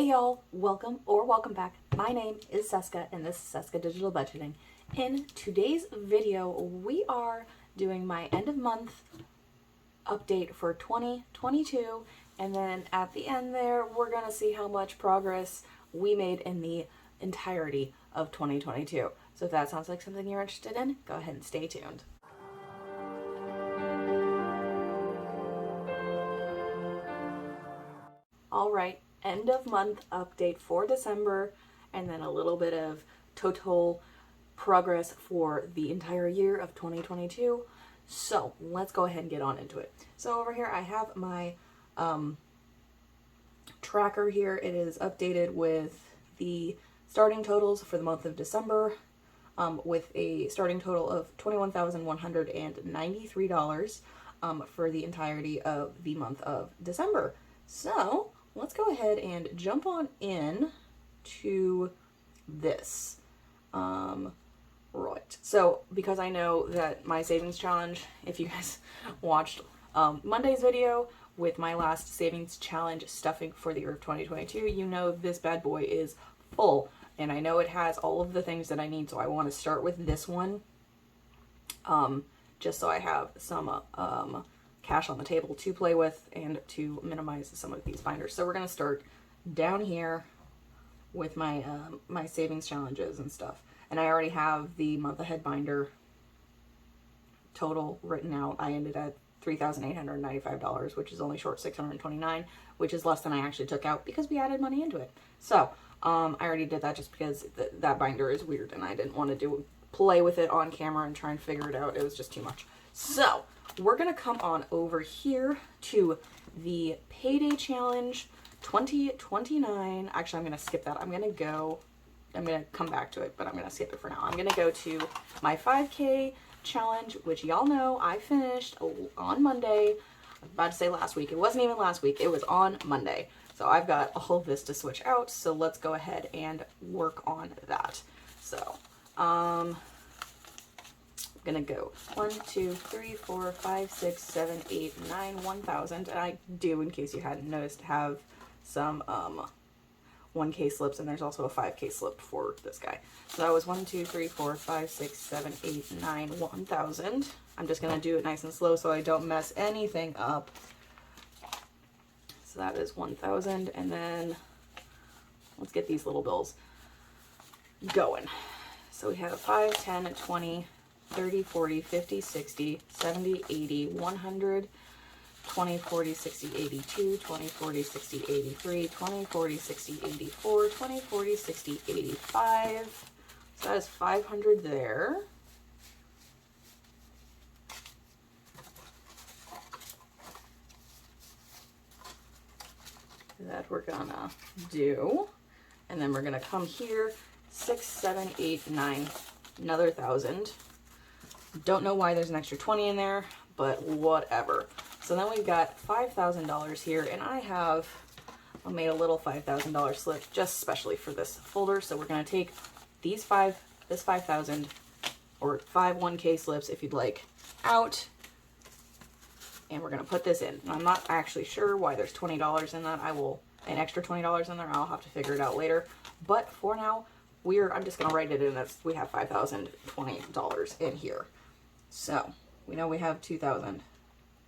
Hey y'all, welcome back. My name is Seska and this is Seska Digital Budgeting. In today's video, we are doing my end of month update for 2022, and then at the end there, we're gonna see how much progress we made in the entirety of 2022. So if that sounds like something you're interested in, go ahead and stay tuned. All right, end of month update for December, and then a little bit of total progress for the entire year of 2022. So let's go ahead and get on into it. So over here I have my tracker here. It is updated with the starting totals for the month of December, with a starting total of $21,193 for the entirety of the month of December. So let's go ahead and jump on in to this. Right. So because I know that my savings challenge, if you guys watched Monday's video with my last savings challenge stuffing for the year of 2022, you know this bad boy is full. And I know it has all of the things that I need, so I want to start with this one, just so I have some cash on the table to play with and to minimize some of these binders. So we're going to start down here with my my savings challenges and stuff. And I already have the month ahead binder total written out. I ended at $3,895, which is only short $629, which is less than I actually took out because we added money into it. So I already did that just because that binder is weird and I didn't want to play with it on camera and try and figure it out. It was just too much. So we're going to come on over here to the payday challenge 2029. Actually, I'm going to skip that. I'm going to come back to it, but I'm going to skip it for now. I'm going to go to my 5K challenge, which y'all know I finished on Monday. I was about to say last week. It wasn't even last week. It was on Monday. So I've got all of this to switch out. So let's go ahead and work on that. So, I'm going to go 1, 2, 3, 4, 5, 6, 7, 8, 9, 1,000. And I do, in case you hadn't noticed, have some 1K slips, and there's also a 5K slip for this guy. So that was 1, 2, 3, 4, 5, 6, 7, 8, 9, 1,000. I'm just going to do it nice and slow so I don't mess anything up. So that is 1,000, and then let's get these little bills going. So we have 5, 10, 20, 30, 40, 50, 60, 70, 80, 100, 20, 40, 60, 82, 20, 40, 60, 83, 20, 40, 60, 84, 20, 40, 60, 85. So that is 500 there. That we're gonna do. And then we're gonna come here, 6, 7, 8, 9, another 1,000. Don't know why there's an extra 20 in there, but whatever. So then we've got $5,000 here, and I made a little $5,000 slip just specially for this folder. So we're going to take this 5,000 or 5 1K slips, if you'd like, out, and we're going to put this in. I'm not actually sure why there's $20 in that. An extra $20 in there. I'll have to figure it out later. But for now, I'm just going to write it in as we have $5,020 in here. So we know we have 2,000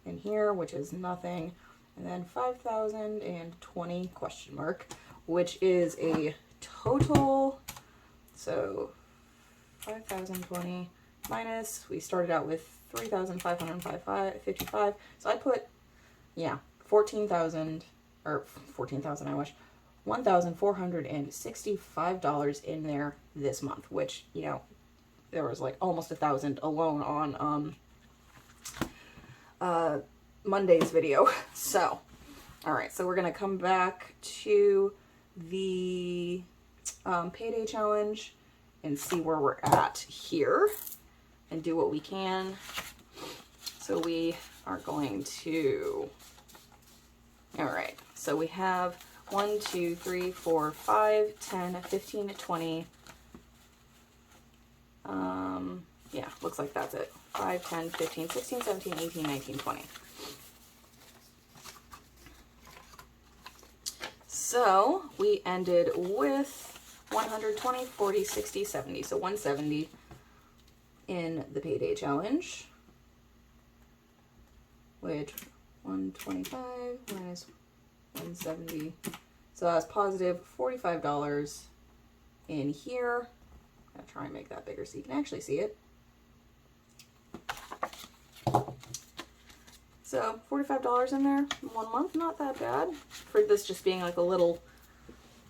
in here, which is nothing, and then 5,020 question mark, which is a total. So 5,020 minus, we started out with 3,555. So I put, 14,000, or 14,000, I wish, $1,465 in there this month, which, there was like almost 1,000 alone on Monday's video. So, all right, so we're going to come back to the payday challenge and see where we're at here and do what we can. So we are going to, all right, so we have 1, 2, 3, 4, 5, 10, 15, 20. Yeah, looks like that's it. 5, 10, 15, 16, 17, 18, 19, 20. So we ended with 120, 40, 60, 70. So 170 in the payday challenge, which 125 minus 170. So that's positive $45 in here. I'm gonna try and make that bigger so you can actually see it. So $45 in there in 1 month, not that bad for this just being like a little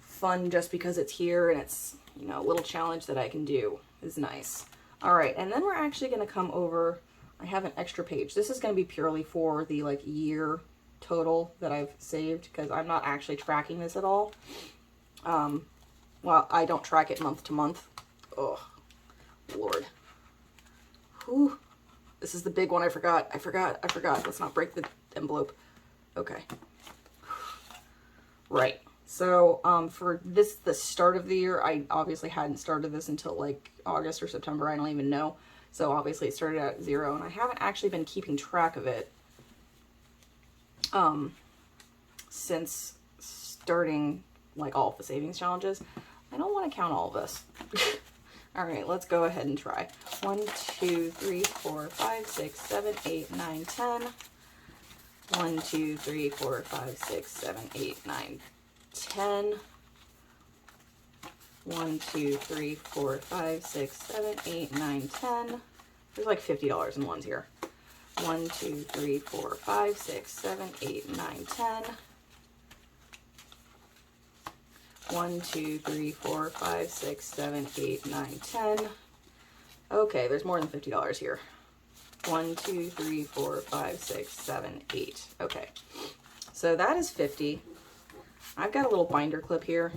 fun just because it's here and it's, you know, a little challenge that I can do is nice. All right, and then we're actually gonna come over, I have an extra page. This is gonna be purely for the like year total that I've saved because I'm not actually tracking this at all. Well, I don't track it month to month. Oh, Lord. Whew. This is the big one I forgot. I forgot. Let's not break the envelope. Okay. Right. So for this, the start of the year, I obviously hadn't started this until like August or September. I don't even know. So obviously it started at 0 and I haven't actually been keeping track of it since starting like all of the savings challenges. I don't want to count all of this. All right, let's go ahead and try. 1, 2, 3, 4, 5, 6, 7, 8, 9, 10. 1, 2, 3, 4, 5, 6, 7, 8, 9, 10. 1, 2, 3, 4, 5, 6, 7, 8, 9, 10. There's like $50 in ones here. 1, 2, 3, 4, 5, 6, 7, 8, 9, 10. 1, 2, 3, 4, 5, 6, 7, 8, 9, 10. Okay, there's more than $50 here. 1, 2, 3, 4, 5, 6, 7, 8. Okay, so that is 50. I've got a little binder clip here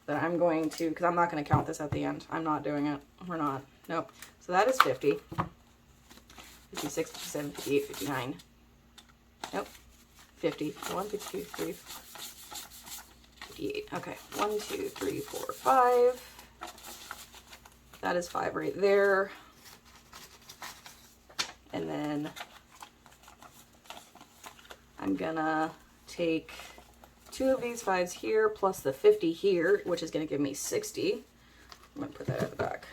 that I'm going to, because I'm not going to count this at the end. I'm not doing it. We're not. Nope. So that is 50. 56, 57, 58, 59. Nope. 50. 1, 52, 3, 58. Okay. 1, 2, 3, 4, 5. That is 5 right there. And then I'm gonna take 2 of these 5s here plus the 50 here, which is gonna give me 60. I'm gonna put that at the back.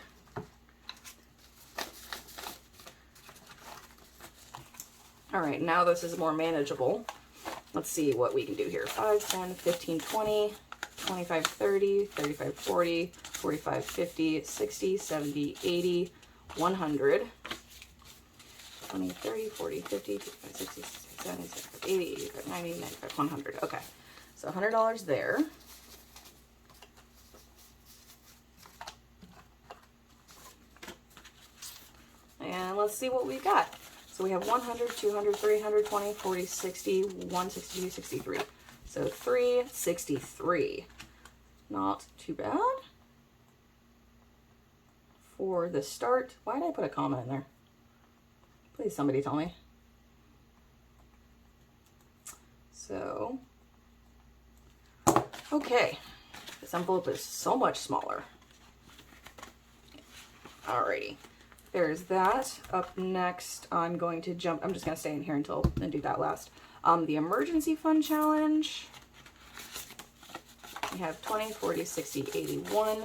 All right, now this is more manageable. Let's see what we can do here. 5, 10, 15, 20, 25, 30, 35, 40, 45, 50, 60, 70, 80, 100. 20, 30, 40, 50, 55, 60, 70, 75, 80, 85, 90, 95, 100. Okay, so $100 there. And let's see what we got. So we have 100, 200, 300, 20, 40, 60, 162, 63. So 363. Not too bad. For the start, why did I put a comma in there? Please somebody tell me. So, okay. This envelope is so much smaller. Alrighty. There's that. Up next, I'm going to jump. I'm just going to stay in here and do that last. The emergency fund challenge. We have 20, 40, 60, 81.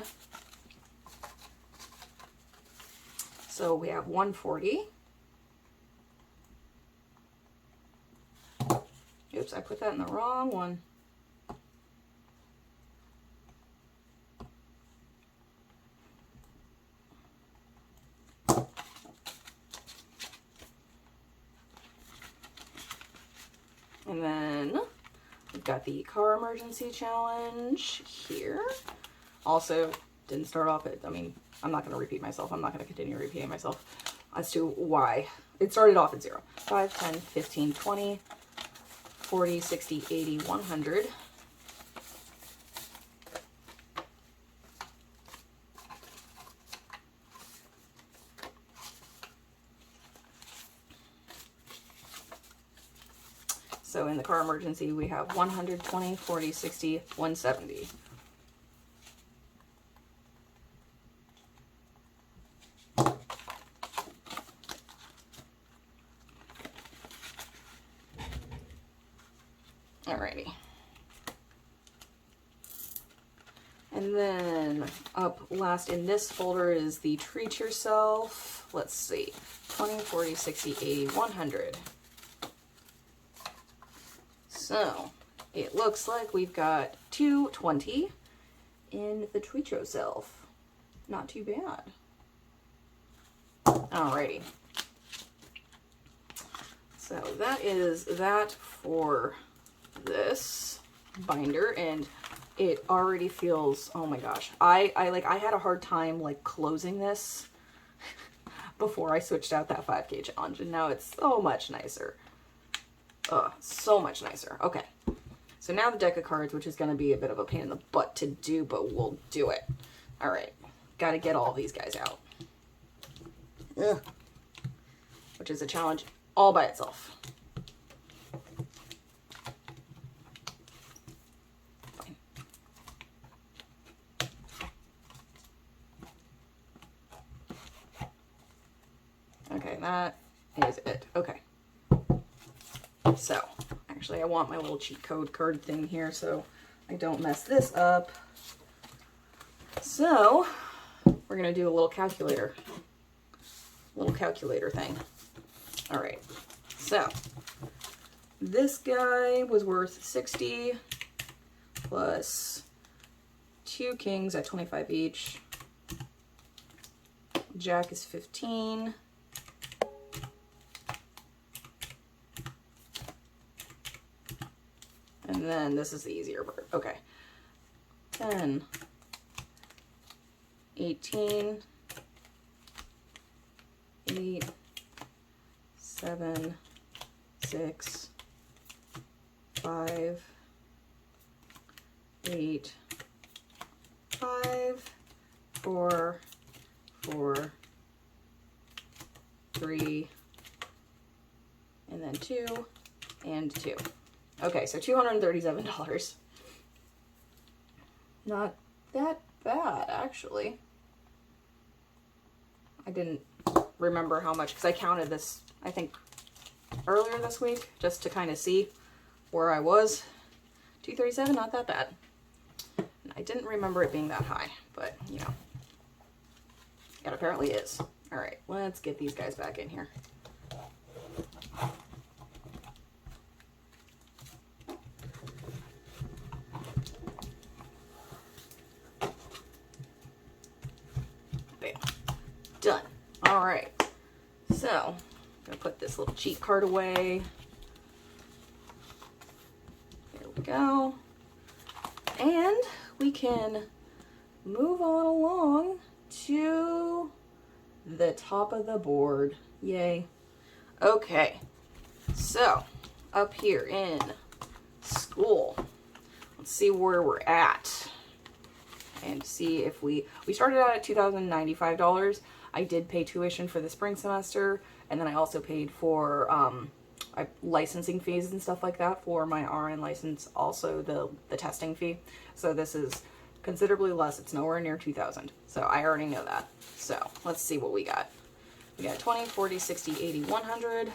So we have 140. Oops, I put that in the wrong one. And then we've got the car emergency challenge here. Also, didn't start off at, I mean, I'm not going to repeat myself. I'm not going to continue repeating myself as to why. It started off at 0. 5, 10, 15, 20, 40, 60, 80, 100. So in the car emergency, we have 120, 40, 60, 170. Alrighty. And then up last in this folder is the Treat Yourself. Let's see, 20, 40, 60, 80, 100. So it looks like we've got 220 in the Treat Yourself. Not too bad. Alrighty. So that is that for this binder, and it already feels, oh my gosh. I had a hard time like closing this before I switched out that 5K challenge, and now it's so much nicer. So much nicer. Okay. So now the deck of cards, which is going to be a bit of a pain in the butt to do, but we'll do it. All right. Got to get all these guys out. Ugh. Which is a challenge all by itself. Fine. Okay, that is it. Okay. So, actually, I want my little cheat code card thing here so I don't mess this up. So, we're going to do a little calculator. Little calculator thing. All right. So, this guy was worth 60 plus 2 kings at 25 each. Jack is 15. And then this is the easier part. Okay. 10, 18, 8, 7, 6, 5, 8, 5, 4, 4, 3, and then 2, and 2. Okay, so $237. Not that bad, actually. I didn't remember how much, because I counted this, I think, earlier this week, just to kind of see where I was. 237, not that bad. And I didn't remember it being that high, but, you know, it apparently is. All right, let's get these guys back in here. Done. All right. So, I'm going to put this little cheat card away. There we go. And we can move on along to the top of the board. Yay. Okay. So, up here in school, let's see where we're at. And see if we started out at $2,095. I did pay tuition for the spring semester, and then I also paid for licensing fees and stuff like that for my RN license, also the testing fee. So this is considerably less. It's nowhere near 2,000. So I already know that. So let's see what we got. We got 20, 40, 60, 80, 100.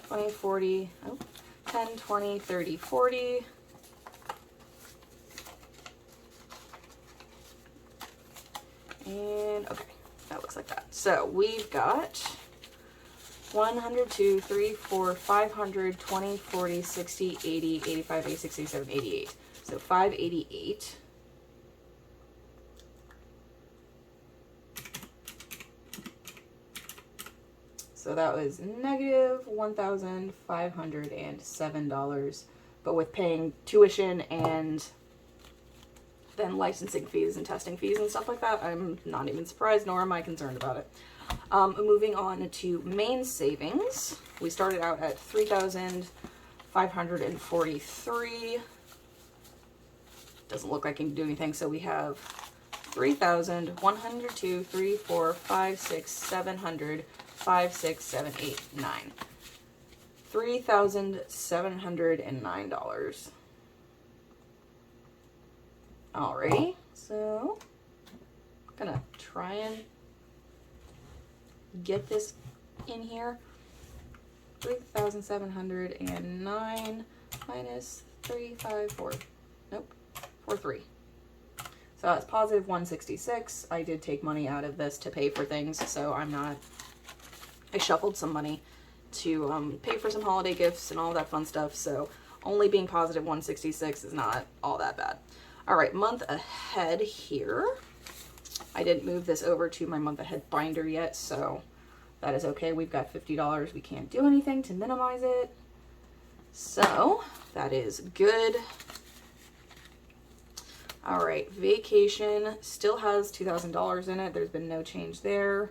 20, 40, 10, 20, 30, 40. And okay, that looks like that. So we've got 100, 2, 3, 4, 500, 20, 40, 60, 80, 85, 86, 87, 88. So 588. So that was negative $1,507. But with paying tuition and then licensing fees and testing fees and stuff like that, I'm not even surprised, nor am I concerned about it. Moving on to main savings, we started out at $3,543. Doesn't look like I can do anything, so we have 3,000, 100, 2, 3, 4, 5, 6, 700, 5, 6, 7, 8, 9. $3,709. Alrighty, so I'm gonna try and get this in here. 3,709 minus 354. Nope, for 3. So that's positive 166. I did take money out of this to pay for things, so I shuffled some money to pay for some holiday gifts and all that fun stuff, so only being positive 166 is not all that bad. All right, month ahead here. I didn't move this over to my month ahead binder yet, so that is okay. We've got $50. We can't do anything to minimize it. So that is good. All right, vacation still has $2,000 in it. There's been no change there.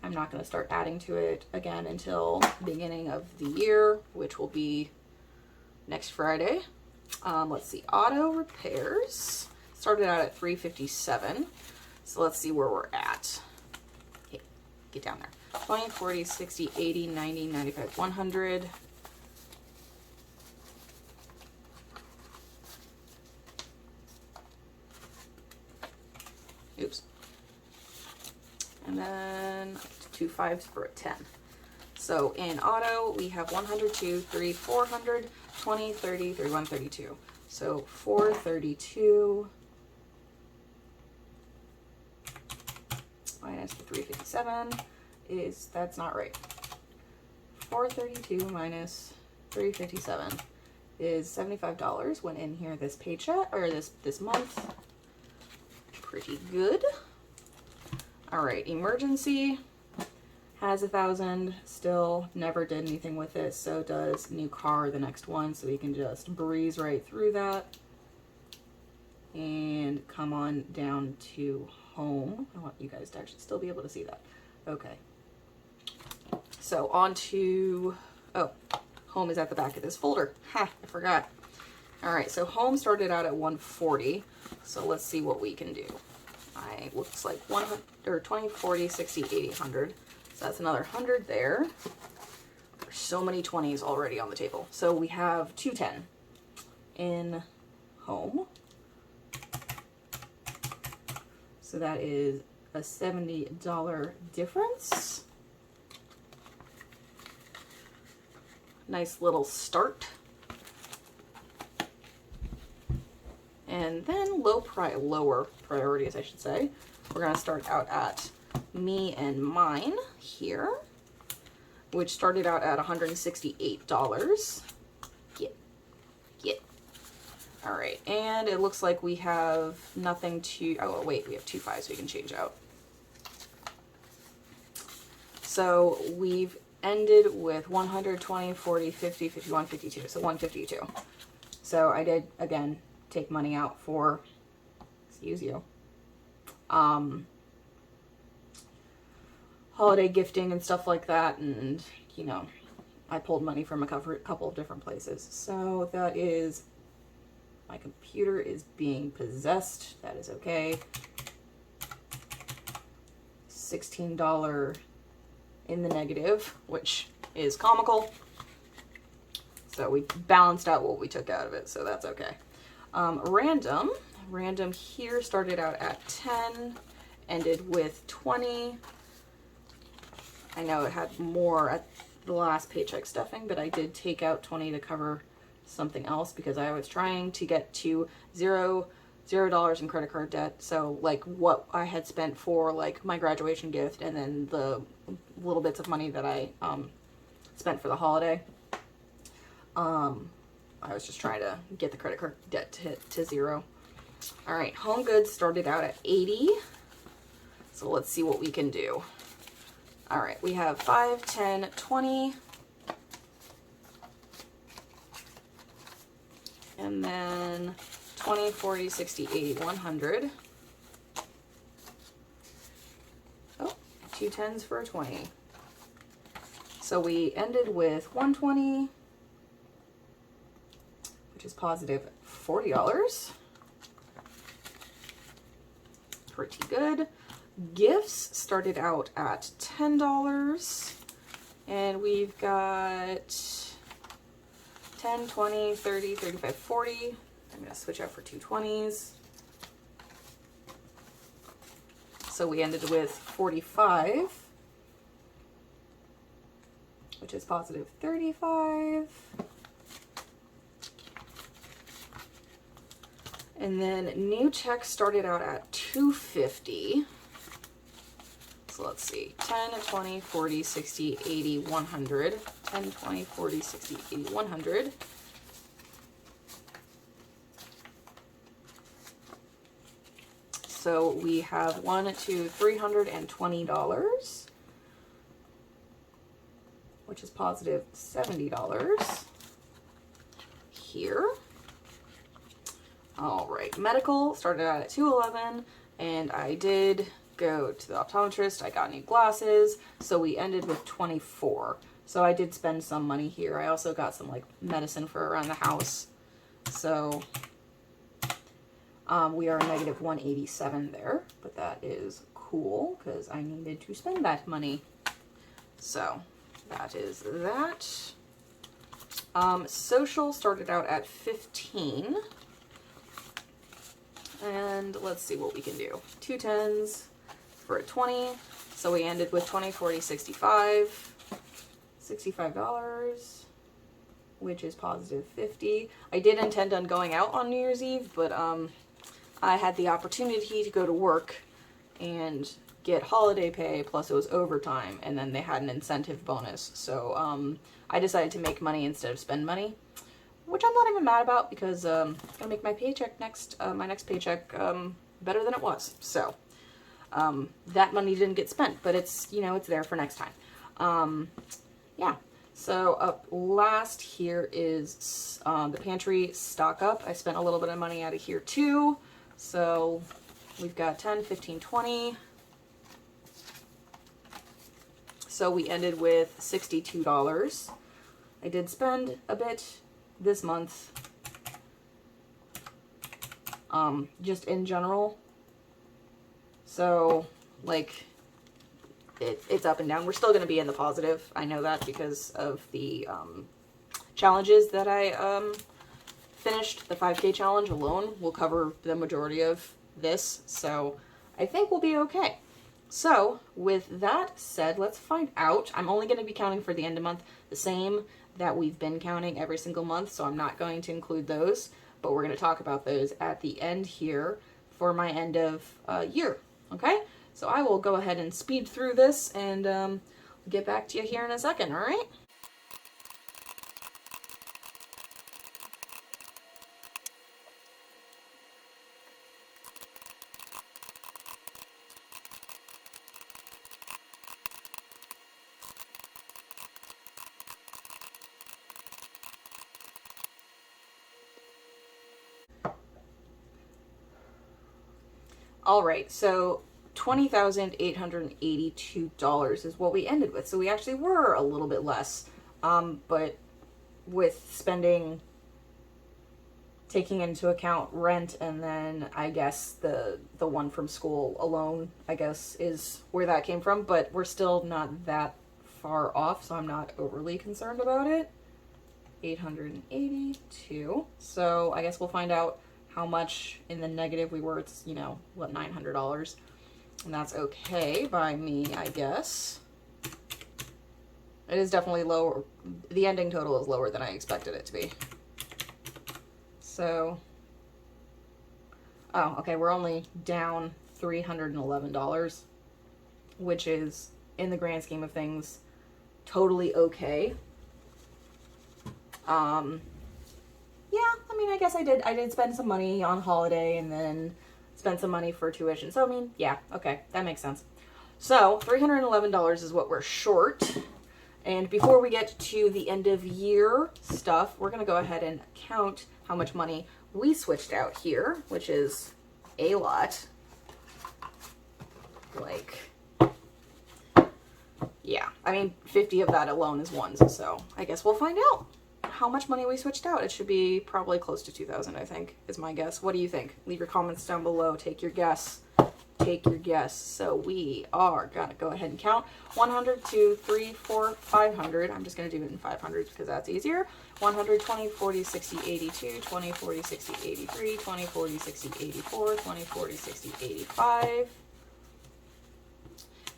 I'm not going to start adding to it again until the beginning of the year, which will be next Friday. Let's see, auto repairs started out at $357. So let's see where we're at. Okay, get down there. 20, 40, 60, 80, 90, 95, 100. Oops. And then 2 5s for a 10. So in auto, we have 100, 2, 3, 400, 20, 30, 31, 32. So 432 minus the 357 is, that's not right. 432 minus 357 is $75 went in here this paycheck, or this month. Pretty good. All right, emergency has 1,000 still, never did anything with it, so does new car, the next one, so we can just breeze right through that and come on down to home. I want you guys to actually still be able to see that. Okay, so on to, oh, home is at the back of this folder. Ha, I forgot. All right, so home started out at 140, so let's see what we can do. Looks like 100 or 20, 40, 60, 80, 100. So that's another 100 there. There's so many 20s already on the table. So we have 210 in home. So that is a $70 difference. Nice little start. And then lower priorities, I should say. We're going to start out at me and mine here, which started out at $168. Get. All right, and it looks like we have nothing to, oh wait, we have 2 5s we can change out. So we've ended with 120, 40, 50, 51, 52, so 152. So I did, again, take money out for, excuse you, holiday gifting and stuff like that, and you know, I pulled money from a couple of different places. So that is, my computer is being possessed. That is okay. $16 in the negative, which is comical. So we balanced out what we took out of it, so that's okay. Random here started out at 10, ended with 20. I know it had more at the last paycheck stuffing, but I did take out 20 to cover something else because I was trying to get to $0 in credit card debt. So like what I had spent for like my graduation gift and then the little bits of money that I spent for the holiday. I was just trying to get the credit card debt to hit to 0. All right, home goods started out at 80. So let's see what we can do. All right, we have 5, 10, 20. And then 20, 40, 60, 80, 100. Oh, 2 10s for a 20. So we ended with 120, which is positive $40. Pretty good. Gifts started out at $10, and we've got 10, 20, 30, 35, 40. I'm going to switch out for 2 20s. So we ended with 45, which is positive 35. And then new check started out at $250. So let's see, 10, 20, 40, 60, 80, 100. 10, 20, 40, 60, 80, 100. So we have $320, which is positive $70 here. All right, medical started out at $211, and I did go to the optometrist. I got new glasses, so we ended with $24. So I did spend some money here. I also got some like medicine for around the house. So we are negative $187 there, but that is cool because I needed to spend that money. So that is that. Social started out at 15. And let's see what we can do. 2 10s for a 20. So we ended with 20, 40, 65. $65, which is positive 50. I did intend on going out on New Year's Eve, but I had the opportunity to go to work and get holiday pay, plus it was overtime, and then they had an incentive bonus. So I decided to make money instead of spend money, which I'm not even mad about because I'm gonna make my paycheck my next paycheck better than it was. So that money didn't get spent, but it's, you know, it's there for next time. Yeah. So up last here is the pantry stock up. I spent a little bit of money out of here too. So we've got 10, 15, 20. So we ended with $62. I did spend a bit this month, just in general. So like it's up and down. We're still going to be in the positive. I know that because of the challenges that I finished. The 5K challenge alone will cover the majority of this. So I think we'll be okay. So with that said, let's find out. I'm only going to be counting for the end of month the same that we've been counting every single month. So I'm not going to include those, but we're going to talk about those at the end here for my end of year. Okay. So I will go ahead and speed through this and get back to you here in a second, all right? All right, so $20,882 is what we ended with. So we actually were a little bit less, but with spending, taking into account rent, and then I guess the one from school alone, I guess, is where that came from. But we're still not that far off, so I'm not overly concerned about it. 882. So I guess we'll find out how much in the negative we were. It's, you know, what, $900. And that's okay by me, I guess. It is definitely lower. The ending total is lower than I expected it to be. So, oh, okay, we're only down $311, which is, in the grand scheme of things, totally okay. Yeah, I mean, I guess I did spend some money on holiday and then spend some money for tuition. So, I mean, yeah, okay, that makes sense. So, $311 is what we're short. And before we get to the end of year stuff, we're going to go ahead and count how much money we switched out here, which is a lot. Like, yeah, I mean, 50 of that alone is ones. So, I guess we'll find out how much money we switched out. It should be probably close to 2,000, I think, is my guess. What do you think? Leave your comments down below. Take your guess. Take your guess. So we are gonna go ahead and count 100, 2, 3, 4, 500. I'm just gonna do it in 500 because that's easier. 100, 20, 40, 60, 82, 20, 40, 60, 83, 20, 40, 60, 84, 20, 40, 60, 85.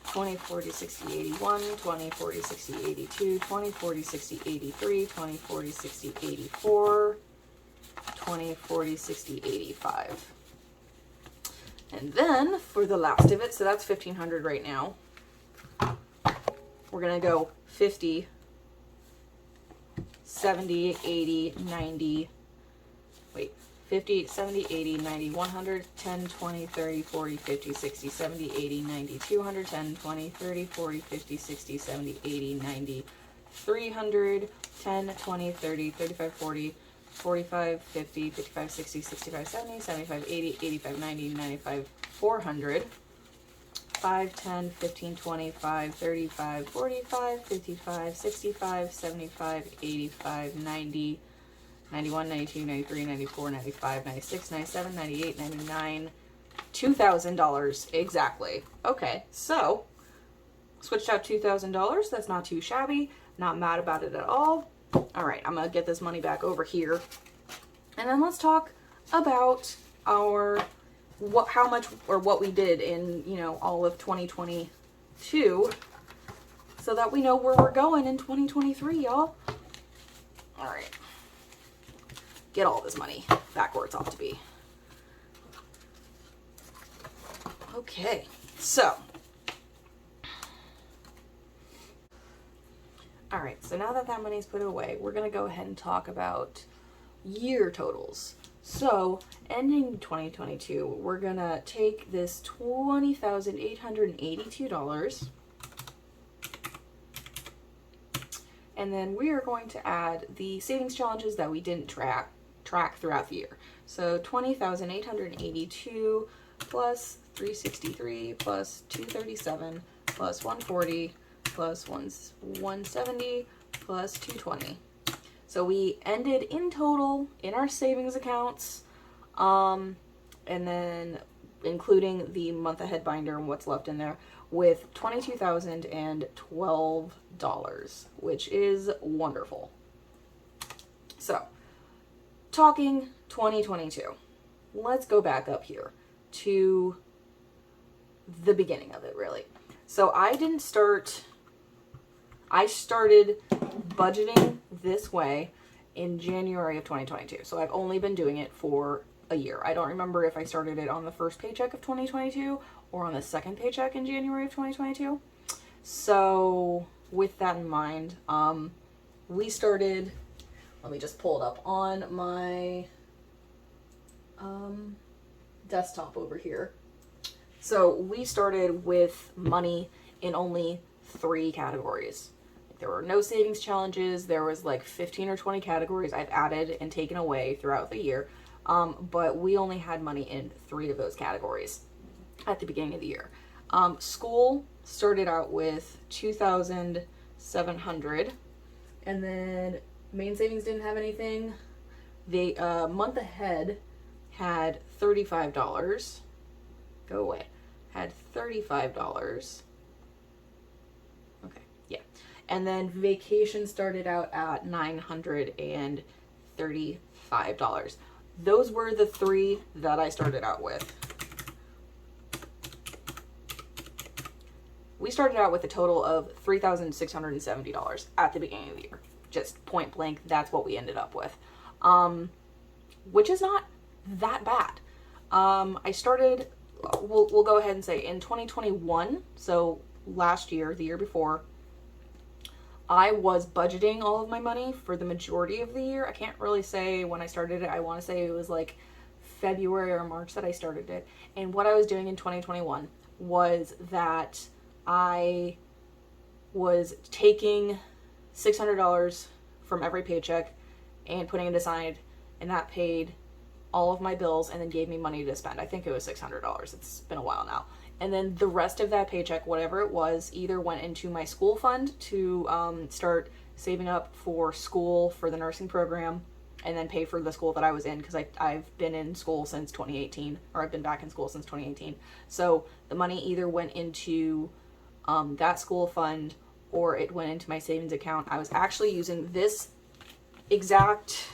20, 40, 60, 81, 20, 40, 60, 82, 20, 40, 60, 83, 20, 40, 60, 84, 20, 40, 60, 85. And then for the last of it, so that's 1,500 right now. We're going to go 50, 70, 80, 90, wait, 50, 70, 80, 90, 100, 10, 20, 30, 40, 50, 60, 70, 80, 90, 200, 10, 20, 30, 40, 50, 60, 70, 80, 90, 300, 10, 20, 30, 35, 40, 45, 50, 55, 60, 65, 70, 75, 80, 85, 90, 95, 400, 5, 10, 15, 25, 35, 45, 55, 65, 75, 85, 90, 91, 92, 93, 94, 95, 96, 97, 98, 99, $2,000 exactly. Okay, so switched out $2,000. That's not too shabby. Not mad about it at all. All right, I'm gonna get this money back over here, and then let's talk about our how much or what we did in, you know, all of 2022, so that we know where we're going in 2023, y'all. All right, get all this money back where it's ought to be. Okay, so. All right, so now that that money's put away, we're going to go ahead and talk about year totals. So, ending 2022, we're going to take this $20,882, and then we are going to add the savings challenges that we didn't track throughout the year. So, 20,882 plus 363 plus 237 plus 140 plus 170 plus 220. So we ended in total in our savings accounts, and then including the month ahead binder and what's left in there, with $22,012, which is wonderful. So, talking 2022, let's go back up here to the beginning of it, really. So I started budgeting this way in January of 2022. So I've only been doing it for a year. I don't remember if I started it on the first paycheck of 2022 or on the second paycheck in January of 2022. So with that in mind, we started, let me just pull it up on my desktop over here. So we started with money in only 3 categories. There were no savings challenges. There was like 15 or 20 categories I've added and taken away throughout the year. But we only had money in 3 of those categories at the beginning of the year. School started out with $2,700, and then main savings didn't have anything. The month ahead had $35. Go away. Had $35. Okay, yeah. And then vacation started out at $935. Those were the 3 that I started out with. We started out with a total of $3,670 at the beginning of the year. Just point blank, that's what we ended up with. Which is not that bad. I started, we'll go ahead and say in 2021, so last year, the year before, I was budgeting all of my money for the majority of the year. I can't really say when I started it. I want to say it was like February or March that I started it. And what I was doing in 2021 was that I was taking $600 from every paycheck and putting it aside, and that paid all of my bills and then gave me money to spend. I think it was $600. It's been a while now. And then the rest of that paycheck, whatever it was, either went into my school fund to start saving up for school for the nursing program, and then pay for the school that I was in, because I've been in school since 2018, or I've been back in school since 2018. So the money either went into that school fund, or it went into my savings account. I was actually using this exact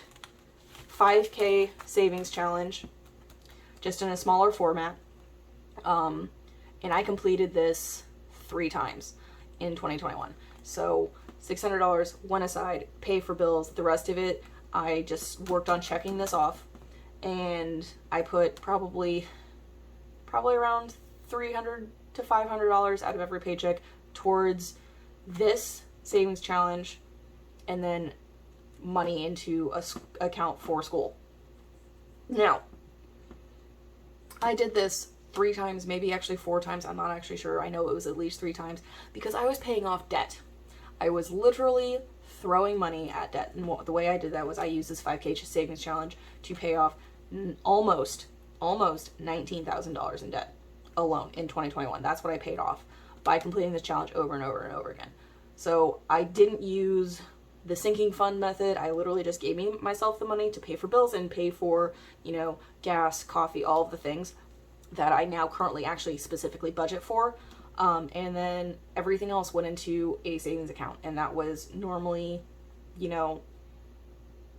5K savings challenge, just in a smaller format. And I completed this 3 times in 2021. So $600 went aside, pay for bills. The rest of it, I just worked on checking this off, and I put probably around $300 to $500 out of every paycheck towards this savings challenge, and then money into a account for school. Now, I did this 3 times, maybe actually 4 times. I'm not actually sure. I know it was at least 3 times because I was paying off debt. I was literally throwing money at debt. And the way I did that was I used this 5K savings challenge to pay off almost $19,000 in debt alone in 2021. That's what I paid off by completing this challenge over and over and over again. So I didn't use the sinking fund method. I literally just gave myself the money to pay for bills and pay for, gas, coffee, all of the things that I now currently actually specifically budget for. And then everything else went into a savings account. And that was normally,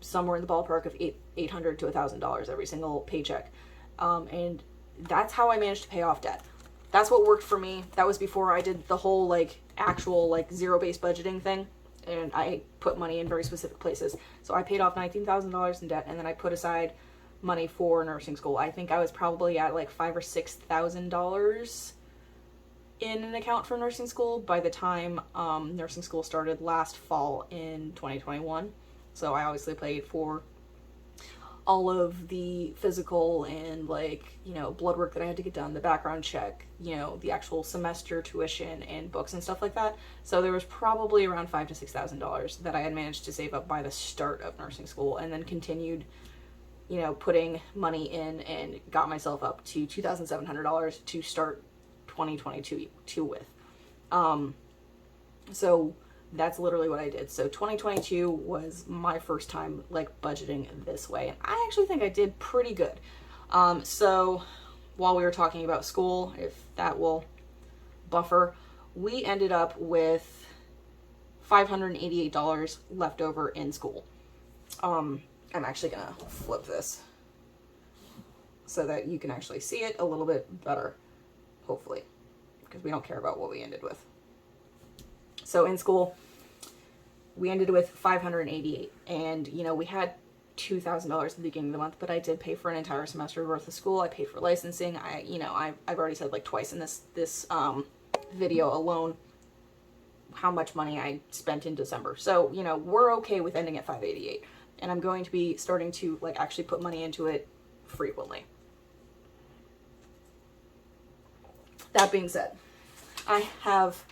somewhere in the ballpark of $800 to $1,000 every single paycheck. And that's how I managed to pay off debt. That's what worked for me. That was before I did the whole actual zero-based budgeting thing. And I put money in very specific places. So I paid off $19,000 in debt, and then I put aside money for nursing school. I think I was probably at $5,000 or $6,000 in an account for nursing school by the time nursing school started last fall in 2021. So I obviously paid for all of the physical and blood work that I had to get done, the background check, the actual semester tuition and books and stuff like that. So there was probably around $5,000 to $6,000 that I had managed to save up by the start of nursing school, and then continued, putting money in and got myself up to $2,700 to start 2022 with. So that's literally what I did. So 2022 was my first time budgeting this way, and I actually think I did pretty good. So while we were talking about school, if that will buffer, we ended up with $588 left over in school. I'm actually gonna flip this so that you can actually see it a little bit better, hopefully, because we don't care about what we ended with. So in school, we ended with $588, and we had $2,000 at the beginning of the month, but I did pay for an entire semester worth of school. I paid for licensing. I've already said twice in this video alone how much money I spent in December. So we're okay with ending at $588, and I'm going to be starting to actually put money into it frequently. That being said, I have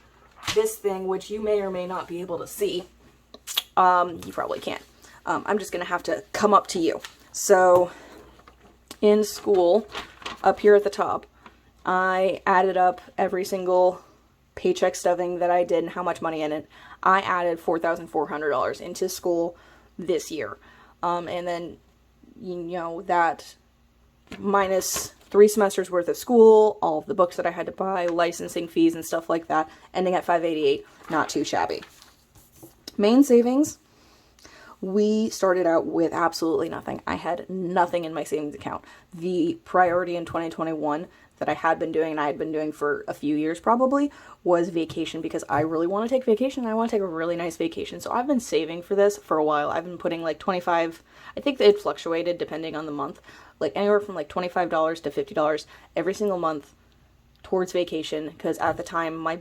this thing, which you may or may not be able to see. You probably can't. I'm just going to have to come up to you. So in school, up here at the top, I added up every single paycheck stuffing that I did and how much money in it. I added $4,400 into school this year. And then, that minus 3 semesters worth of school, all of the books that I had to buy, licensing fees and stuff like that, ending at $588, not too shabby. Main savings, we started out with absolutely nothing. I had nothing in my savings account. The priority in 2021 that I had been doing, and I had been doing for a few years probably, was vacation, because I really want to take vacation, and I want to take a really nice vacation. So I've been saving for this for a while. I've been putting 25, I think it fluctuated depending on the month, anywhere from $25 to $50 every single month towards vacation, because at the time my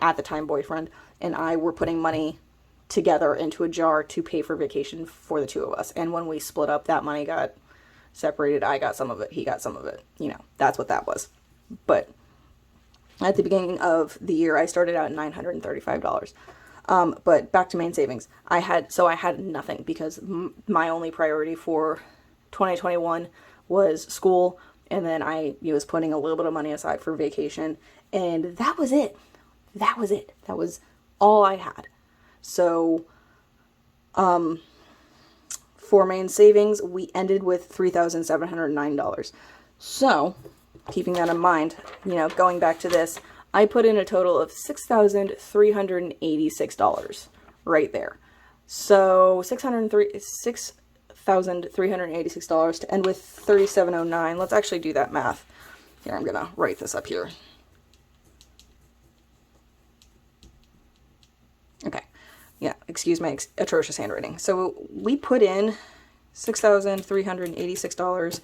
at the time boyfriend and I were putting money together into a jar to pay for vacation for the two of us. And when we split up, that money got separated. I got some of it, he got some of it. That's what that was. But at the beginning of the year, I started out at $935. But back to main savings. I had nothing, because my only priority for 2021 was school, and then I was putting a little bit of money aside for vacation, and that was it. That was all I had. So, for main savings, we ended with $3,709. So, keeping that in mind, going back to this, I put in a total of $6,386 right there. So, $6,386 to end with $3,709. Let's actually do that math. Here, I'm gonna write this up here. Okay. Yeah, excuse my atrocious handwriting. So we put in $6,386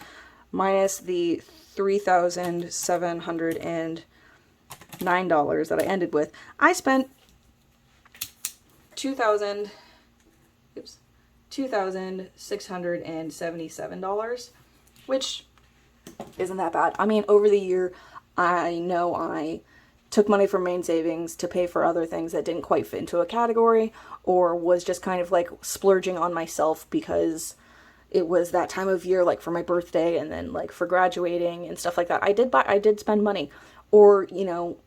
minus the $3,709 that I ended with. I spent $2,677, which isn't that bad. I mean, over the year, I know I took money from main savings to pay for other things that didn't quite fit into a category, or was just kind of like splurging on myself because it was that time of year, like for my birthday and then like for graduating and stuff like that. I did spend money, or, you know,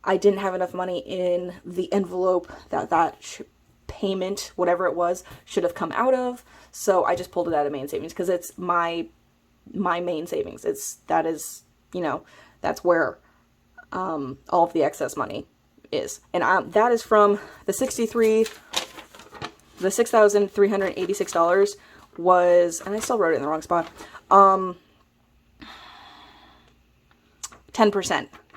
I didn't have enough money in the envelope that payment, whatever it was, should have come out of. So I just pulled it out of main savings because it's my main savings. That is, you know, that's where all of the excess money is. And that is from the $6,386 was, and I still wrote it in the wrong spot, 10%,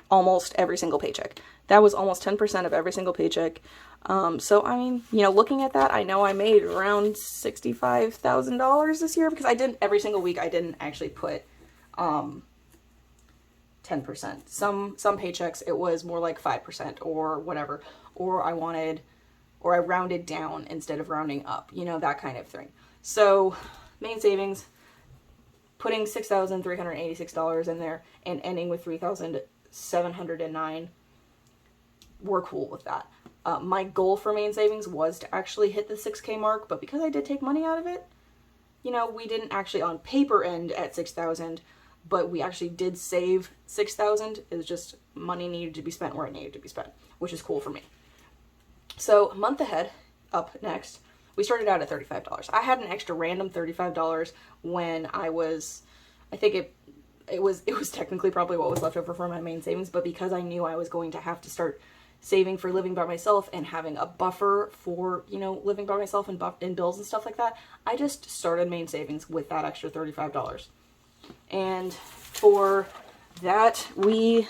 almost every single paycheck. That was almost 10% of every single paycheck. So, I mean, you know, looking at that, I know I made around $65,000 this year, because I didn't, every single week, I didn't actually put 10%. Some paychecks, it was more like 5% or whatever, or I rounded down instead of rounding up, you know, that kind of thing. So, main savings, putting $6,386 in there and ending with $3,709, we're cool with that. My goal for main savings was to actually hit the 6K mark, but because I did take money out of it, you know, we didn't actually on paper end at 6,000, but we actually did save 6,000. It was just money needed to be spent where it needed to be spent, which is cool for me. So, month ahead, up next, we started out at $35. I had an extra random $35 when I was, I think it was technically probably what was left over from my main savings, but because I knew I was going to have to start saving for living by myself and having a buffer for, you know, living by myself and bills and stuff like that, I just started main savings with that extra $35. And for that, we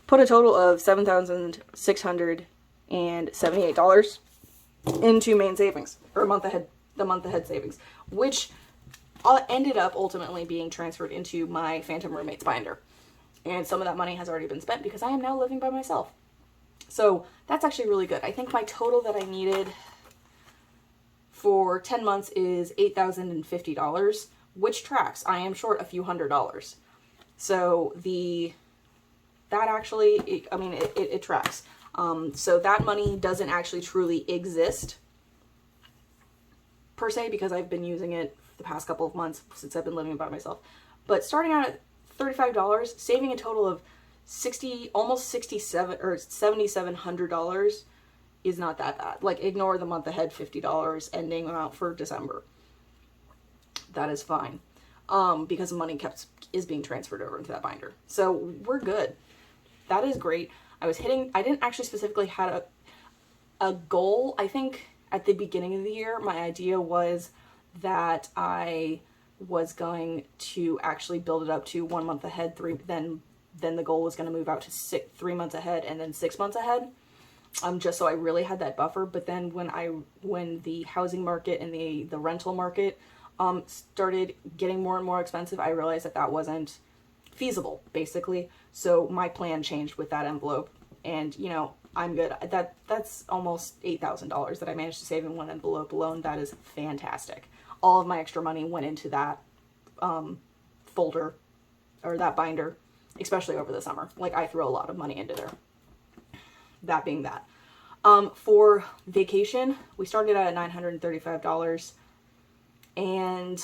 put a total of $7,678 into main savings, or the month ahead savings, which ended up ultimately being transferred into my Phantom Roommates binder. And some of that money has already been spent because I am now living by myself. So that's actually really good. I think my total that I needed for 10 months is $8,050, which tracks. I am short a few $100s. So that actually, it tracks. So that money doesn't actually truly exist per se, because I've been using it the past couple of months since I've been living by myself. But starting out at $35, saving a total of almost $67 or $7,700 is not that bad. Like, ignore the month ahead $50 ending amount for December. That is fine. Because money is being transferred over into that binder. So we're good. That is great. I didn't actually specifically have a goal. I think at the beginning of the year, my idea was that I was going to actually build it up to 1 month ahead, then the goal was going to move out to 3 months ahead and then 6 months ahead. Just so I really had that buffer. But then when the housing market and the rental market started getting more and more expensive, I realized that wasn't feasible, basically. So my plan changed with that envelope, and, you know, I'm good. That's almost $8,000 that I managed to save in one envelope alone. That is fantastic. All of my extra money went into that folder, or that binder, especially over the summer. Like, I threw a lot of money into there. That being that. For vacation, we started out at $935, and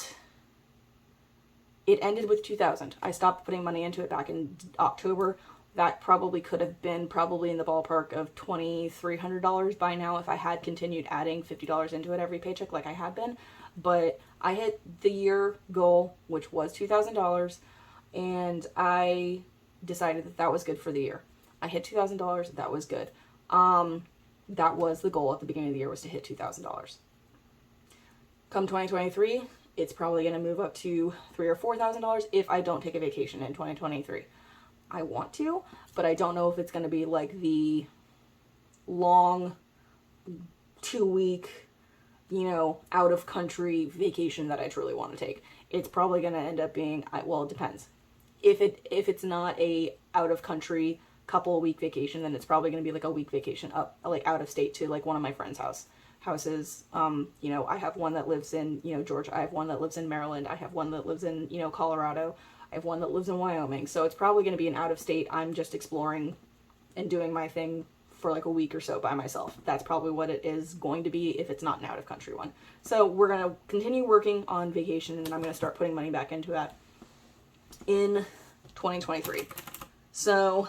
it ended with $2,000. I stopped putting money into it back in October. That probably could have been in the ballpark of $2,300 by now if I had continued adding $50 into it every paycheck like I had been. But I hit the year goal, which was $2,000, and I decided that was good for the year. I hit $2,000. That was good. That was the goal at the beginning of the year, was to hit $2,000. Come 2023, it's probably going to move up to $3,000 or $4,000 if I don't take a vacation in 2023. I want to, but I don't know if it's going to be like the long 2-week, you know, out of country vacation that I truly want to take. It's probably going to end up being, well, it depends. If it's not a out of country couple of week vacation, then it's probably going to be like a week vacation up, like out of state, to like one of my friends' houses. You know, I have one that lives in, you know, Georgia. I have one that lives in Maryland. I have one that lives in, you know, Colorado. I have one that lives in Wyoming. So it's probably going to be an out of state. I'm just exploring and doing my thing for like a week or so by myself. That's probably what it is going to be if it's not an out of country one. So we're going to continue working on vacation, and I'm going to start putting money back into that in 2023. So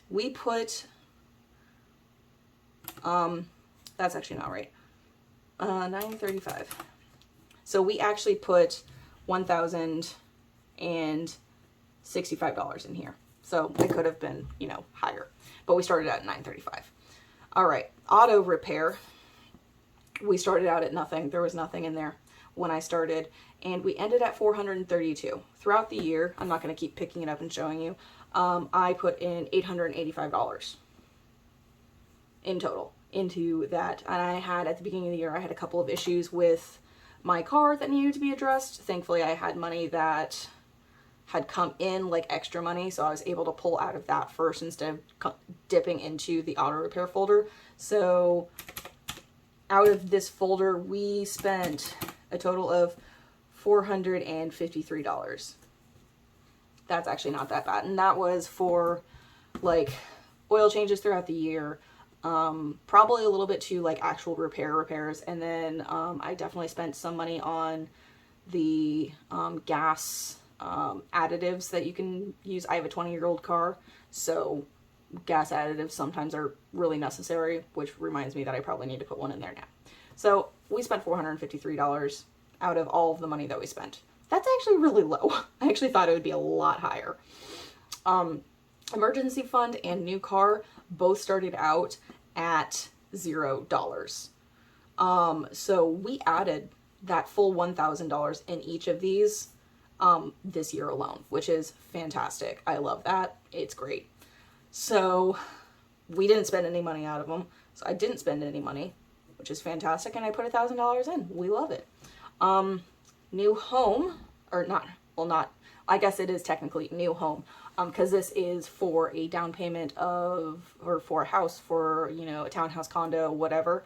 we put, that's actually not right. $935. So we actually put $1,065 in here. So it could have been, you know, higher, but we started out at $935. All right. Auto repair. We started out at nothing. There was nothing in there when I started, and we ended at $432. Throughout the year, I'm not going to keep picking it up and showing you, I put in $885 in total into that. And I had, at the beginning of the year, I had a couple of issues with my car that needed to be addressed. Thankfully, I had money that had come in, like extra money, so I was able to pull out of that first instead of dipping into the auto repair folder. So out of this folder, we spent a total of $453. That's actually not that bad. And that was for like oil changes throughout the year, probably a little bit to like actual repairs. And then I definitely spent some money on the gas additives that you can use. I have a 20-year-old car, so gas additives sometimes are really necessary, which reminds me that I probably need to put one in there now. So we spent $453 out of all of the money that we spent. That's actually really low. I actually thought it would be a lot higher. Emergency fund and new car both started out at $0. So we added that full $1,000 in each of these this year alone, which is fantastic. I love that. It's great. So we didn't spend any money out of them. So I didn't spend any money, which is fantastic. And I put $1,000 in. We love it. New home, or not, well, not, I guess it is technically new home, because this is for a down payment of, or for a house, for, you know, a townhouse, condo, whatever,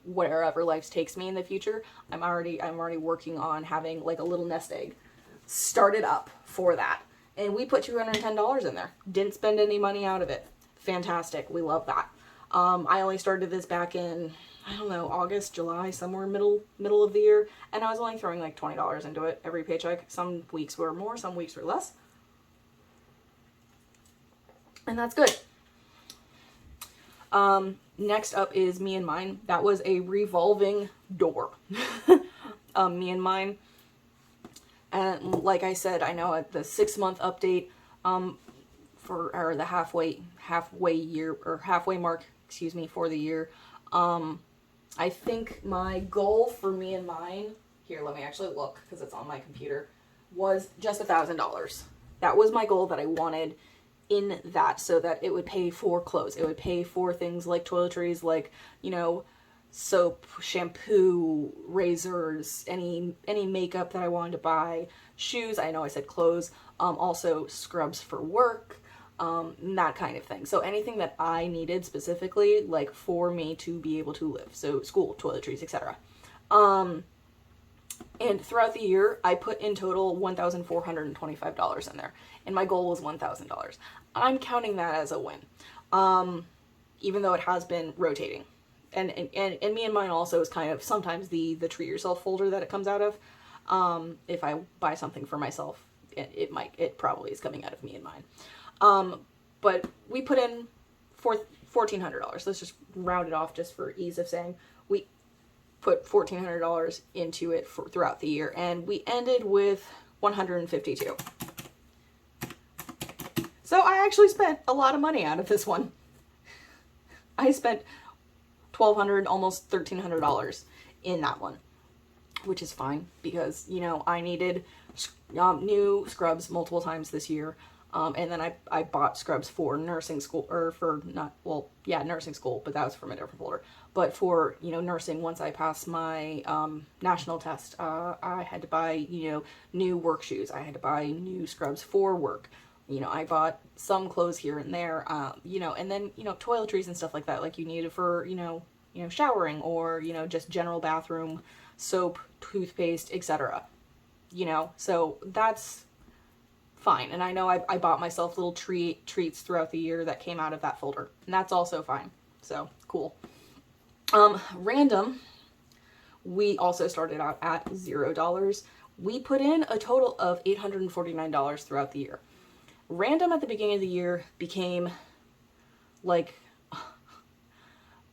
wherever life takes me in the future. I'm already working on having like a little nest egg started up for that. And we put $210 in there. Didn't spend any money out of it. Fantastic. We love that. I only started this back in, I don't know, August, July, somewhere middle of the year. And I was only throwing like $20 into it every paycheck. Some weeks were more, some weeks were less. And that's good. Next up is Me and Mine. That was a revolving door. Me and Mine. And like I said, I know at the 6-month update, or the halfway mark, for the year. I think my goal for Me and Mine, here, let me actually look because it's on my computer, was just $1,000. That was my goal that I wanted in that, so that it would pay for clothes. It would pay for things like toiletries, like, you know, soap, shampoo, razors, any makeup that I wanted to buy, shoes. I know I said clothes, also scrubs for work, that kind of thing. So anything that I needed specifically, like for me to be able to live. So school, toiletries, etc. And throughout the year, I put in total $1,425 in there. And my goal was $1,000. I'm counting that as a win. Even though it has been rotating. And Me and Mine also is kind of sometimes the treat yourself folder that it comes out of. If I buy something for myself, it probably is coming out of Me and Mine. But we put in $1,400. Let's just round it off just for ease of saying. We put $1,400 into it throughout the year, and we ended with $152. So I actually spent a lot of money out of this one. I spent $1,200, almost $1,300 in that one, which is fine because, you know, I needed new scrubs multiple times this year. And then I bought scrubs for nursing school, or for not, well, yeah, nursing school, but that was from a different folder. But for, you know, nursing, once I passed my national test, I had to buy, you know, new work shoes. I had to buy new scrubs for work. You know, I bought some clothes here and there, you know, and then, you know, toiletries and stuff like that, like you needed for, you know, showering, or, you know, just general bathroom, soap, toothpaste, etc. You know, so that's fine. And I know I bought myself little treats throughout the year that came out of that folder, and that's also fine. So cool. Random, we also started out at $0. We put in a total of $849 throughout the year. Random at the beginning of the year became like,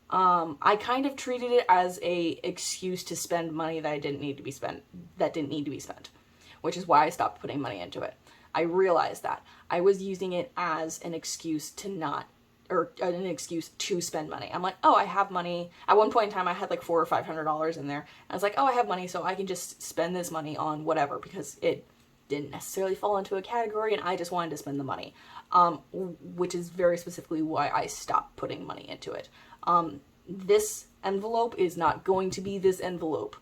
I kind of treated it as a excuse to spend money that didn't need to be spent, which is why I stopped putting money into it. I realized that I was using it as an excuse to not, or an excuse to spend money. I'm like, oh, I have money. At one point in time, I had like $400 or $500 in there. I was like, oh, I have money, so I can just spend this money on whatever, because it didn't necessarily fall into a category, and I just wanted to spend the money, which is very specifically why I stopped putting money into it. This envelope is not going to be this envelope.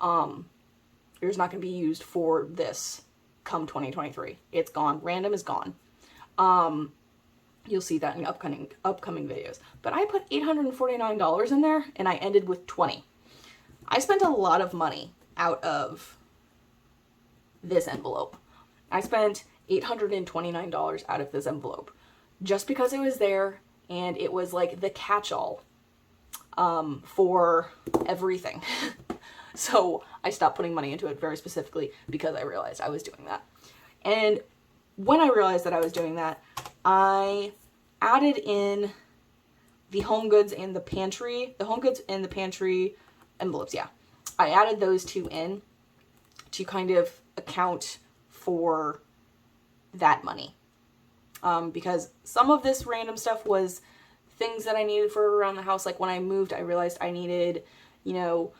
It's not going to be used for this come 2023. It's gone. Random is gone. You'll see that in upcoming videos. But I put $849 in there, and I ended with 20. I spent a lot of money out of this envelope. I spent $829 out of this envelope just because it was there, and it was like the catch-all for everything. So I stopped putting money into it very specifically because I realized I was doing that. And when I realized that I was doing that, I added in the home goods and the pantry envelopes. Yeah, I added those two in to kind of account for that money. Because some of this random stuff was things that I needed for around the house. Like when I moved, I realized I needed, you know,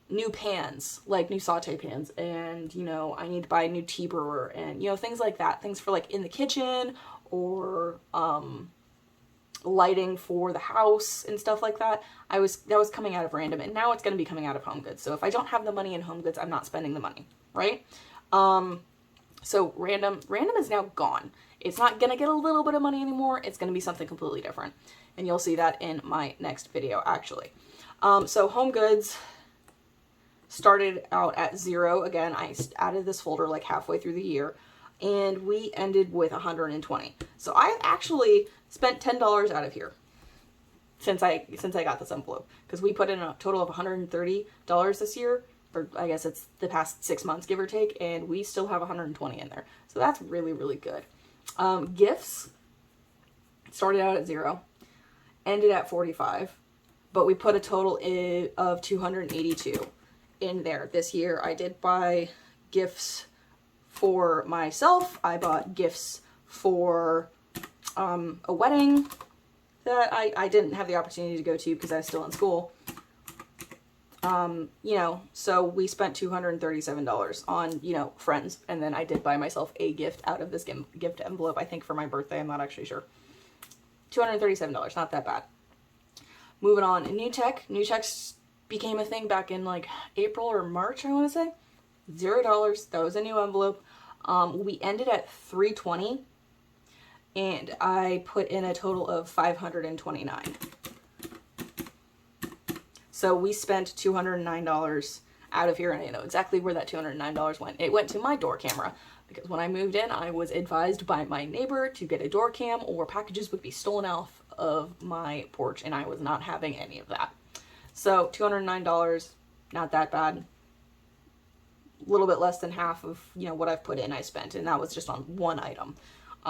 new pans, like new saute pans, and, you know, I need to buy a new tea brewer, and, you know, things like that, things for like in the kitchen, or lighting for the house and stuff like that. That was coming out of random, and now it's going to be coming out of home goods. So if I don't have the money in home goods, I'm not spending the money, right? So random is now gone. It's not going to get a little bit of money anymore. It's going to be something completely different, and you'll see that in my next video, actually. So home goods started out at 0. Again, I added this folder like halfway through the year, and we ended with 120. So I actually spent $10 out of here since I got this envelope, because we put in a total of $130 this year, or I guess it's the past 6 months, give or take, and we still have 120 in there. So that's really, really good. Gifts started out at 0, ended at 45, but we put a total of 282 in there this year. I did buy gifts for myself. I bought gifts for a wedding that I didn't have the opportunity to go to because I was still in school. You know, so we spent $237 on, you know, friends, and then I did buy myself a gift out of this gift envelope, I think for my birthday. I'm not actually sure. $237, not that bad. Moving on, new techs became a thing back in like April or March, I want to say. $0. That was a new envelope. We ended at 320, and I put in a total of 529. So we spent $209 out of here, and I know exactly where that $209 went. It went to my door camera, because when I moved in, I was advised by my neighbor to get a door cam or packages would be stolen off of my porch, and I was not having any of that. So $209, not that bad. A little bit less than half of, you know, what I've put in I spent, and that was just on one item,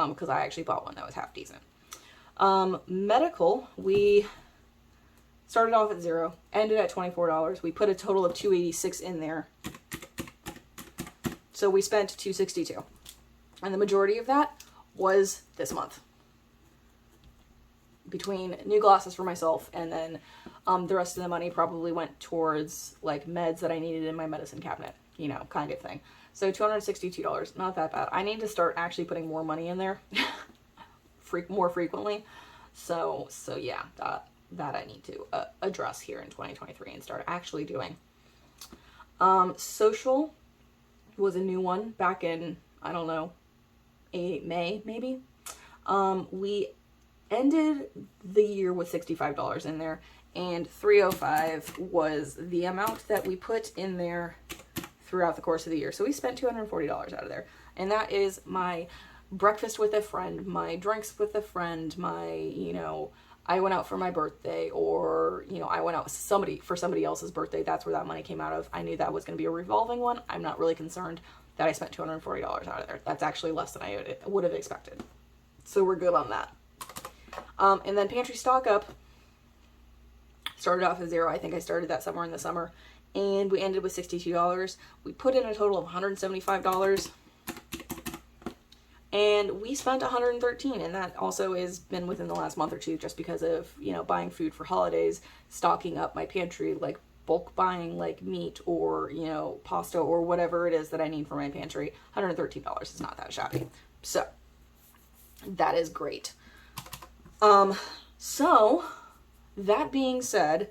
because I actually bought one that was half decent. Medical, we started off at 0, ended at $24. We put a total of $286 in there. So we spent $262. And the majority of that was this month, between new glasses for myself, and then the rest of the money probably went towards like meds that I needed in my medicine cabinet, you know, kind of thing. So $262, not that bad. I need to start actually putting more money in there more frequently. So yeah, that I need to address here in 2023 and start actually doing. Social was a new one back in, I don't know, May maybe. We ended the year with $65 in there, and $305 was the amount that we put in there throughout the course of the year. So we spent $240 out of there, and that is my breakfast with a friend, my drinks with a friend, my, you know, I went out for my birthday, or, you know, I went out with for somebody else's birthday. That's where that money came out of. I knew that was going to be a revolving one. I'm not really concerned that I spent $240 out of there. That's actually less than I would have expected. So we're good on that. And then pantry stock up started off at $0. I think I started that somewhere in the summer, and we ended with $62. We put in a total of $175. And we spent $113, and that also has been within the last month or two, just because of, you know, buying food for holidays, stocking up my pantry, like bulk buying like meat or, you know, pasta or whatever it is that I need for my pantry. $113 is not that shabby. So that is great. So that being said,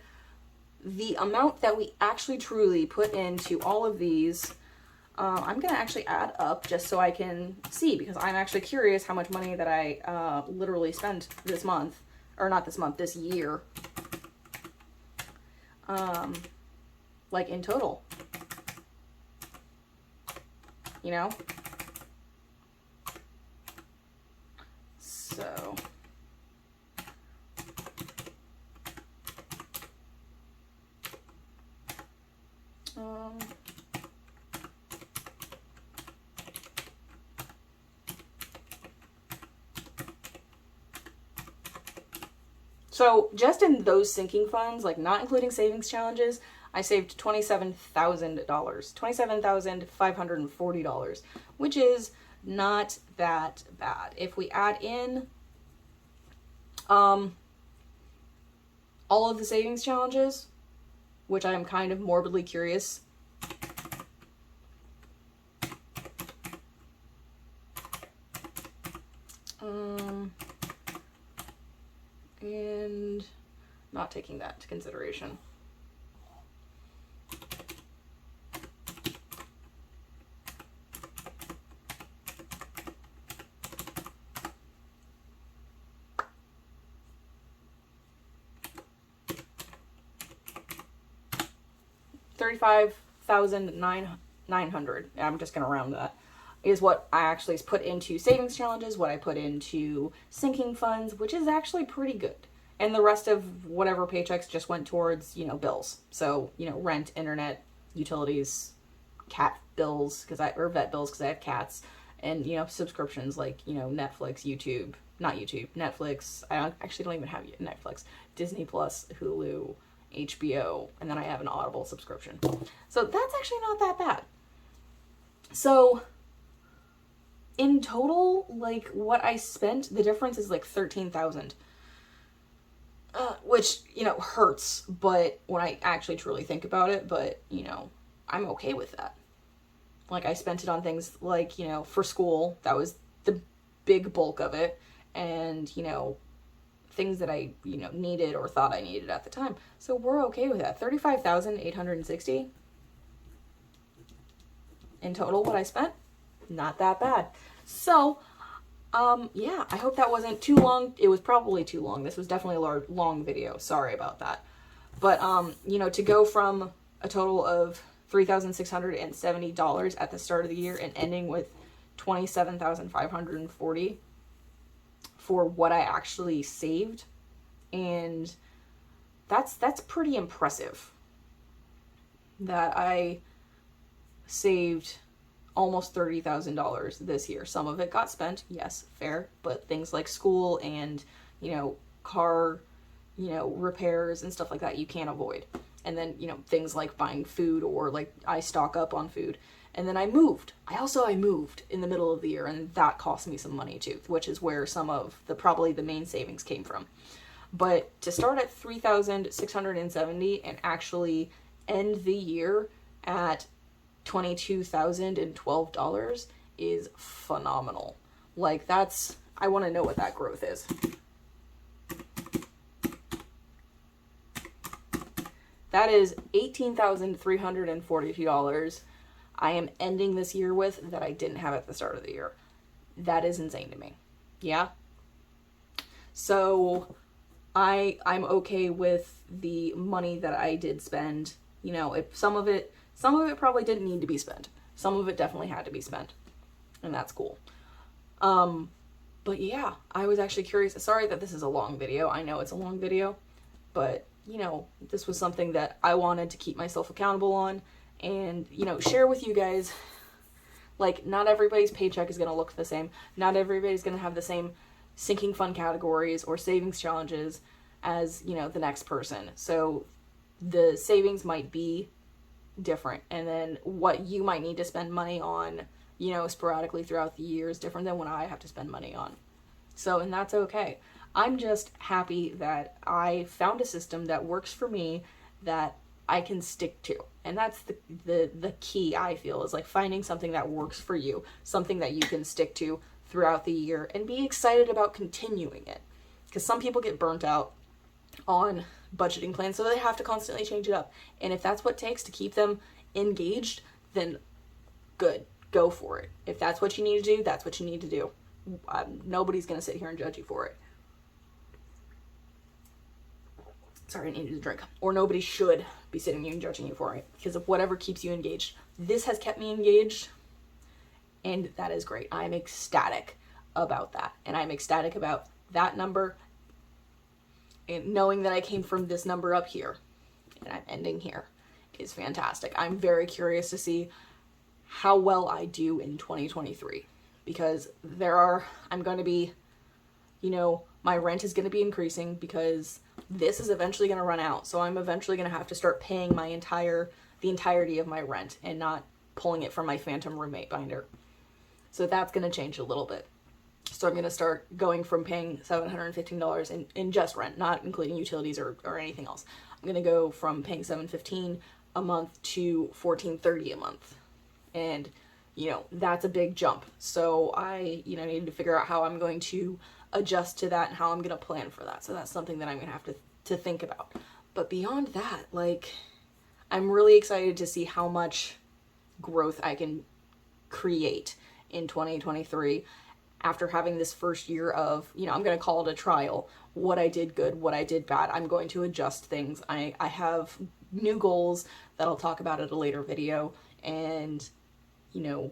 the amount that we actually truly put into all of these, I'm going to actually add up just so I can see, because I'm actually curious how much money that I literally spent this month, or not this month, this year, like in total, you know? So... So just in those sinking funds, like not including savings challenges, I saved $27,000, $27,540, which is not that bad. If we add in all of the savings challenges, which I am kind of morbidly curious, and not taking that into consideration. $35,900. I'm just gonna round that. Is what I actually put into savings challenges, what I put into sinking funds, which is actually pretty good. And the rest of whatever paychecks just went towards, you know, bills. So, you know, rent, internet, utilities, cat bills, or vet bills because I have cats, and, you know, subscriptions like, you know, Netflix, Netflix. I actually don't even have Netflix, Disney Plus, Hulu, HBO, and then I have an Audible subscription. So that's actually not that bad. So in total, like what I spent, the difference is like $13,000, which, you know, hurts, but when I actually truly think about it, but, you know, I'm okay with that. Like I spent it on things like, you know, for school, that was the big bulk of it, and, you know, things that I, you know, needed or thought I needed at the time. So we're okay with that. $35,860 in total what I spent. Not that bad. So, yeah, I hope that wasn't too long. It was probably too long. This was definitely a long video. Sorry about that. But, you know, to go from a total of $3,670 at the start of the year and ending with $27,540 for what I actually saved, and that's pretty impressive that I saved almost $30,000 this year. Some of it got spent, yes, fair, but things like school and, you know, car, you know, repairs and stuff like that you can't avoid. And then, you know, things like buying food, or like I stock up on food. And then I moved. I moved in the middle of the year, and that cost me some money too, which is where some of probably the main savings came from. But to start at $3,670 and actually end the year at $22,012 is phenomenal. Like, that's, I want to know what that growth is. That is $18,342 I am ending this year with that I didn't have at the start of the year. That is insane to me. Yeah? So I'm okay with the money that I did spend. You know, if some of it probably didn't need to be spent. Some of it definitely had to be spent. And that's cool. But yeah, I was actually curious. Sorry that this is a long video. I know it's a long video, but you know, this was something that I wanted to keep myself accountable on and, you know, share with you guys. Like, not everybody's paycheck is going to look the same. Not everybody's going to have the same sinking fund categories or savings challenges as, you know, the next person. So the savings might be different. And then what you might need to spend money on, you know, sporadically throughout the year is different than what I have to spend money on. So, and that's okay. I'm just happy that I found a system that works for me that I can stick to. And that's the key, I feel, is like finding something that works for you, something that you can stick to throughout the year and be excited about continuing it. Because some people get burnt out on budgeting plans, so they have to constantly change it up. And if that's what it takes to keep them engaged, then good, go for it. If that's what you need to do, that's what you need to do. Nobody's going to sit here and judge you for it. Sorry, I needed a drink. Or nobody should be sitting here and judging you for it because of whatever keeps you engaged. This has kept me engaged, and that is great. I'm ecstatic about that. And I'm ecstatic about that number and knowing that I came from this number up here and I'm ending here is fantastic. I'm very curious to see how well I do in 2023 because I'm going to be, you know, my rent is going to be increasing because this is eventually going to run out. So I'm eventually going to have to start paying the entirety of my rent and not pulling it from my phantom roommate binder. So that's going to change a little bit. So I'm going to start going from paying $715 in just rent, not including utilities or anything else. I'm going to go from paying $715 a month to $1430 a month. And, you know, that's a big jump. So I, you know, need to figure out how I'm going to adjust to that and how I'm going to plan for that. So that's something that I'm going to have to think about. But beyond that, like, I'm really excited to see how much growth I can create in 2023 after having this first year of, you know, I'm going to call it a trial. What I did good, what I did bad. I'm going to adjust things. I have new goals that I'll talk about at a later video and, you know,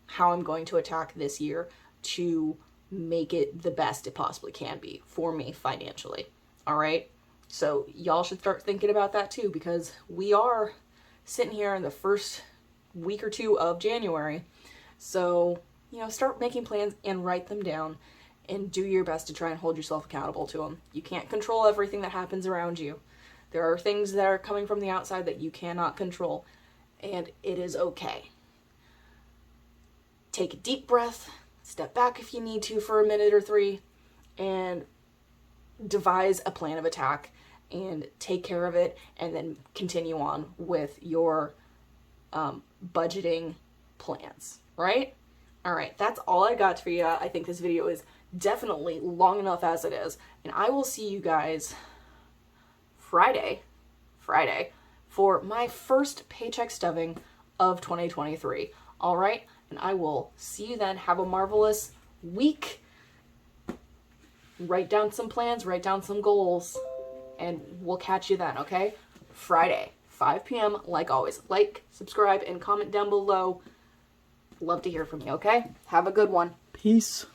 how I'm going to attack this year to make it the best it possibly can be for me financially. All right. So y'all should start thinking about that too, because we are sitting here in the first week or two of January. So, you know, start making plans and write them down and do your best to try and hold yourself accountable to them. You can't control everything that happens around you. There are things that are coming from the outside that you cannot control, and it is okay. Take a deep breath, step back if you need to for a minute or three, and devise a plan of attack and take care of it, and then continue on with your budgeting plans, right? All right, that's all I got for you. I think this video is definitely long enough as it is, and I will see you guys Friday for my first paycheck stuffing of 2023. All right, and I will see you then. Have a marvelous week. Write down some plans, write down some goals, and we'll catch you then, okay? Friday, 5 p.m. like always. Like, subscribe, and comment down below. Love to hear from you, okay? Have a good one. Peace.